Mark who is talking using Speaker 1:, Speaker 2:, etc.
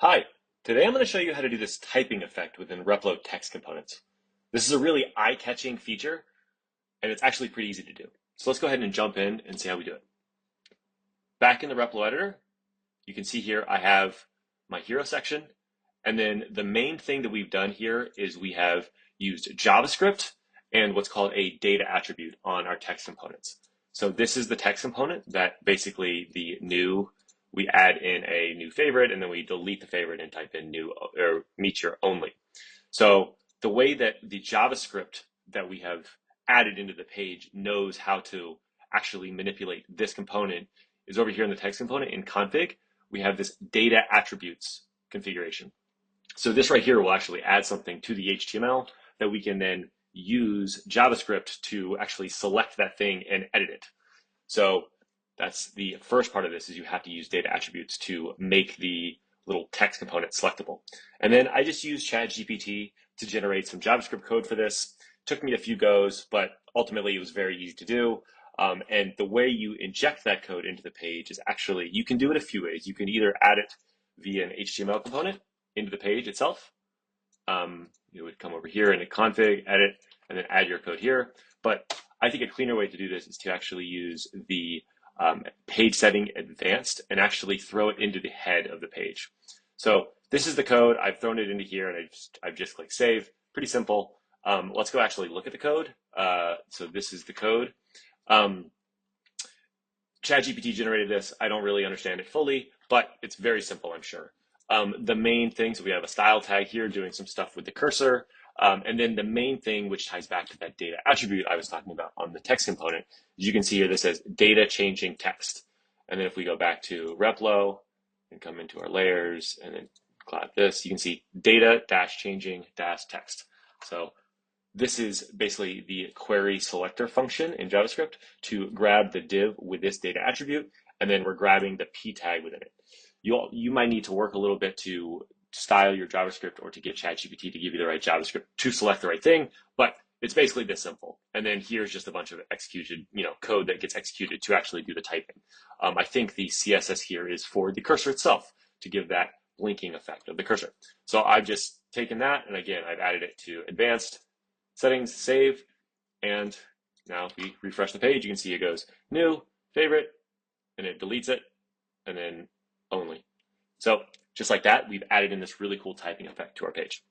Speaker 1: Hi, today I'm going to show you how to do this typing effect within Replo text components. This is a really eye-catching feature, and it's actually pretty easy to do. So let's go ahead and jump in and see how we do it. Back in the Replo editor, you can see here I have my hero section, and then the main thing that we've done here is we have used JavaScript and what's called a data attribute on our text components. So this is the text component that basically we add in a new favorite, and then we delete the favorite and type in new or meet your only. So the way that the JavaScript that we have added into the page knows how to actually manipulate this component is over here in the text component in config. We have this data attributes configuration. So this right here will actually add something to the HTML that we can then use JavaScript to actually select that thing and edit it. So that's the first part of this, is you have to use data attributes to make the little text component selectable. And then I just used ChatGPT to generate some JavaScript code for this. It took me a few goes, but ultimately it was very easy to do. And the way you inject that code into the page is actually, you can do it a few ways. You can either add it via an HTML component into the page itself. You would come over here and config, edit, and then add your code here. But I think a cleaner way to do this is to actually use the page setting advanced and actually throw it into the head of the page. So this is the code. I've thrown it into here, and I've just clicked save. Pretty simple. Let's go actually look at the code. So this is the code. ChatGPT generated this. I don't really understand it fully, but it's very simple, I'm sure. The main things, we have a style tag here doing some stuff with the cursor. And then the main thing, which ties back to that data attribute I was talking about on the text component, is you can see here this says data changing text. And then if we go back to Replo and come into our layers and then clap this, you can see data dash changing dash text. So this is basically the query selector function in JavaScript to grab the div with this data attribute, and then we're grabbing the p tag within it. You might need to work a little bit to style your JavaScript or to get ChatGPT to give you the right JavaScript to select the right thing, but it's basically this simple. And then here's just a bunch of executed, code that gets executed to actually do the typing. I think the CSS here is for the cursor itself to give that blinking effect of the cursor. So I've just taken that, and again, I've added it to advanced settings, save, and now if we refresh the page, you can see it goes new, favorite, and it deletes it, and then only. So just like that, we've added in this really cool typing effect to our page.